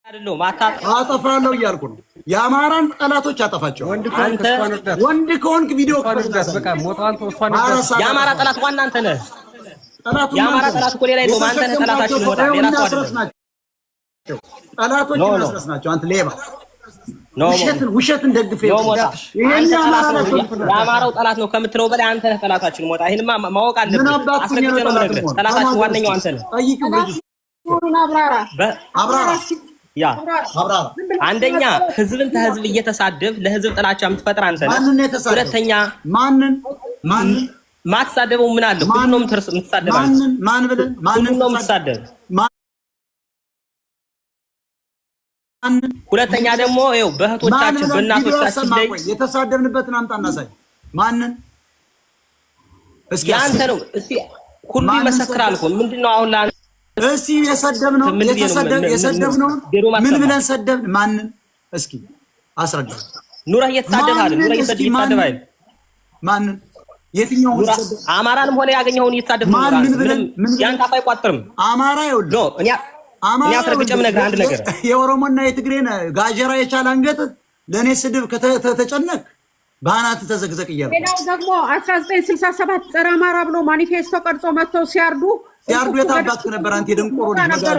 አይደለም አጠፋለሁ እያልኩ ነው። የአማራን ጠላቶች አጠፋቸው። ወንድ ከሆንክ ቪዲዮ የአማራ ጠላት ዋና አንተ ነህ። የአማራ ጠላት እኮ ሌላ የለውም። አንተ ነህ ጠላታችን። ሞታ ሌላ ሰው አይደለም። ጠላቶች መስረስ ናቸው። አንተ ሌባ ውሸትን ደግፈህ የአማራው ጠላት ነው ከምትለው በላይ አንተ ነህ ጠላታችን። ሞታ ይሄንማ ማወቅ አለብህ። አስረግጬ ነው የምነግርህ። ጠላታችን ዋነኛው አንተ ነህ። አብራራ ያ አንደኛ ህዝብን ተህዝብ እየተሳደብ ለህዝብ ጥላቻ የምትፈጥር አንተ ነህ። ሁለተኛ ማንን ማትሳደበው ምን አለ? ሁሉንም የምትሳደብ አንተ ማን ብለን ማንን ነው የምትሳደብ? ሁለተኛ ደግሞ ይኸው በእህቶቻችን በእናቶቻችን ላይ የተሳደብንበትን አምጣና ሳይ ማንን እስኪ አንተ ነው እስኪ ሁሉ ይመሰክራል እኮ ምንድነው አሁን ላ እስቲ የሰደብነው ምን ብለን ሰደብን? ማንን እስኪ አስረዳ። ኑረህ እየተሳደብህ አይደል? ኑረህ እየተሳደብህ አይደል? ማንን የትኛው አማራንም ሆነ ያገኘውን እየተሳደብህ ነው። ማንን ብለን ያን ታፋ አይቋጥርም። አማራ ይኸውልህ ኖ እኔ አስረግጬ የምነግርህ አንድ ነገር የኦሮሞና የትግሬን ጋጀራ የቻለ አንገት ለኔ ስድብ ከተጨነቅ ባናት ተዘግዘቅ እያለ ሌላው ደግሞ 1967 ጸረ አማራ ብሎ ማኒፌስቶ ቀርጾ መጥተው ሲያርዱ የታባክ ነበር። አንተ ደንቆሮ ነገር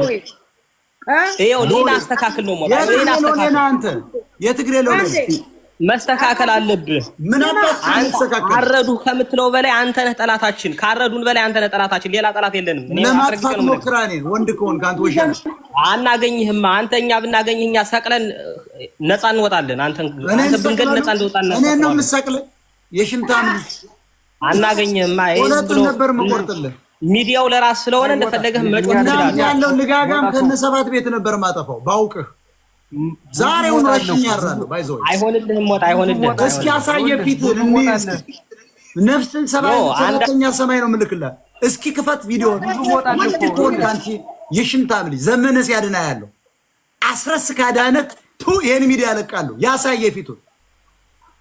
ይሄው ሌላ አስተካክል ነው ሞታ ሌላ አስተካክል። አንተ የትግሬ ለሆነ መስተካከል አለብህ። ምን አባክ አስተካክል። አረዱ ከምትለው በላይ አንተ ነህ ጠላታችን። ካረዱን በላይ አንተ ነህ ጠላታችን። ሌላ ጠላት የለንም። እኔ አስረግጬ ነው ሞክራኔ ወንድ ከሆንክ አንተ ወሸነ አናገኝህማ። አንተኛ ብናገኝህ እኛ ሰቅለን ነፃ እንወጣለን። አንተ ብንገል ነፃ እንወጣለን። እኔ ነው የምሰቅልህ የሽንታም አናገኝህማ። ይሄ ብሎ ነበር መቆርጥልህ ሚዲያው ለራስ ስለሆነ እንደፈለገህ መጮህ ይችላል። ያለው ልጋጋም ከነሰባት ቤት ነበር ማጠፋው ባውቅህ ዛሬውን ረሽኝ ያራለው ባይዘው አይሆንልህም። ሞት አይሆንልህም። እስኪ አሳየ ፊት ነፍስን ሰባተኛ ሰማይ ነው ምልክላት። እስኪ ክፈት ቪዲዮ ወንድ ኮን ካንቺ የሽንታም ልጅ ዘመነ ሲያድና ያለው አስረስ ካዳነ ይሄን ሚዲያ ያለቃሉ። ያሳየ ፊቱ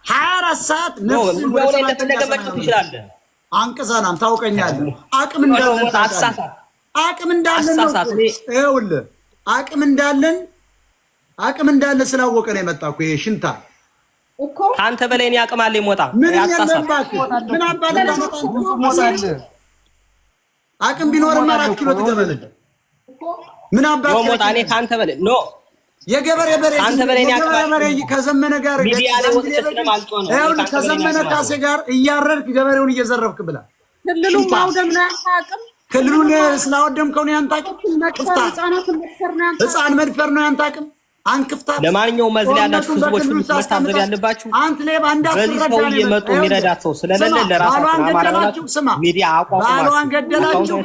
24 ሰዓት ነፍስን ወደ እንደፈለገ መጮህ ትችላለህ። አንቀዛናም ታውቀኛለህ። አቅም እንዳለን ነው ይኸውልህ አቅም እንዳለ ስላወቀ ነው የመጣው እኮ የሽንታ እኮ ካንተ በላይ እኔ አቅም አለኝ። ሞታ ምን አባል አቅም ቢኖርማ 4 ኪሎ ትገበለል። ምን አባል ሞታ እኔ ካንተ በላይ ኖ የገበሬ በሬ ካንተ በላይ እኔ አቅም አለኝ። ከዘመነ ጋር ሚዲያ ላይ ወጥቼ ስለማልጦ ነው ይኸውልህ ከዘመነ ካሴ ጋር እያረድክ ገበሬውን እየዘረፍክ ብላ ክልሉ ማውደም ነው ያንታቅም ክልሉን ስላወደምከው ነው ያንታቅም ህፃን መድፈር ነው ያንታቅም አንክፍታ። ለማንኛውም መዝለያ ያላችሁ ህዝቦች ሁሉ መታዘብ ያለባችሁ አንተ ሌባ እንዳትረዳ ነው እየመጡ የሚረዳት ሰው ስለሌለ ለራሳችሁ አማራላችሁ ሚዲያ ባሏን ገደላችሁ።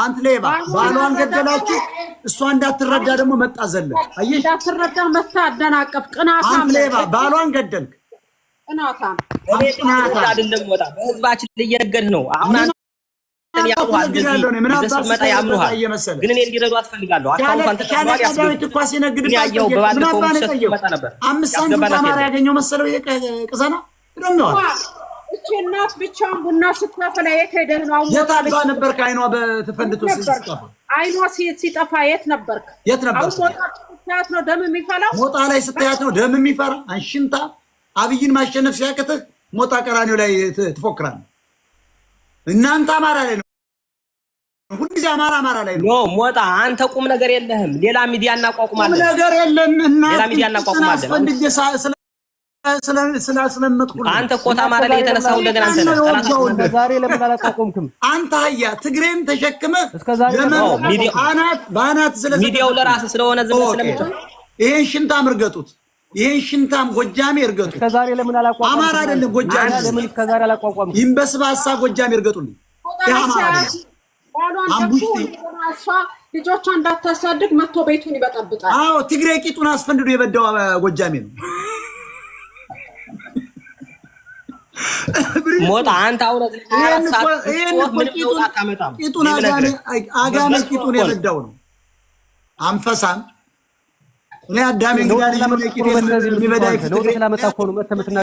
አንተ ሌባ ባሏን ገደላችሁ። እሷ እንዳትረዳ ደግሞ መጣዘለ አየሽ፣ እንዳትረዳ መታ አደናቀፍ ቅናታም ሌባ ባሏን ገደልክ። ቅናታም አይደለም ወጣ በህዝባችን ላይ እየነገድህ ነው አሁን ያውቃል እንደዚህ መጣ ያምኑሃል። ግን እኔ እንዲረዱ አትፈልጋለሁ። አካውንቷን ተቀበሏል ያስገቡ ያየው በባለፈው መጣ ነበር 5 ሳንቲም ተማሪ ያገኘው መሰለው ቅዘና ነው። እቺ እናት ብቻውን ቡና ስትፈላ የት ሄደህ ነው? የታባ ነበርክ? አይኗ በተፈንድቶ ሲጠፋ አይኗ ሲጠፋ የት ነበርክ? ስታያት ነው ደም የሚፈላው? ሞጣ ላይ ስታያት ነው ደም የሚፈራ? አንሽንታ አብይን ማሸነፍ ሲያቅትህ ሞጣ ቀራኒው ላይ ትፎክራለህ። እናንተ አማራ ላይ ነው ሁልጊዜ አማራ ላይ ነው። ሞጣ አንተ ቁም ነገር የለህም። ሌላ ሚዲያ እናቋቁማለን። ቁም ነገር የለም እና ሌላ ሚዲያ እናቋቁማለን። ስለመጥኩ አንተ ቆጣ አማራ ላይ የተነሳው እንደገና አንተ ነህ። ዛሬ ለምን አላቋቁምክም? አንተ አያ ትግሬን ተሸክመህ ባናት ሚዲያው ለራስህ ስለሆነ ዝም ስለምትል ይሄን ሽንታም እርገጡት። ይሄን ሽንታም ጎጃሜ እርገጡት። ከዛሬ ለምን አላቋቁም? አማራ አይደለም ጎጃሜ። ለምን ከዛሬ አላቋቁም? ይንበስባሳ ጎጃሜ እርገጡልኝ። ያማራ ልጆቿ እንዳታሳድግ መጥቶ ቤቱን ይበጠብጣል። አዎ ትግሬ ቂጡን አስፈንድዶ የበዳው ጎጃሜ ነው። ሞጣ አንተ አውረት ቂጡን አጋሜ ቂጡን የበዳው ነው። አንፈሳም እኔ አዳሜ እንግዲህ ልጅ ነው ቂጡን የሚበዳ ይፈትል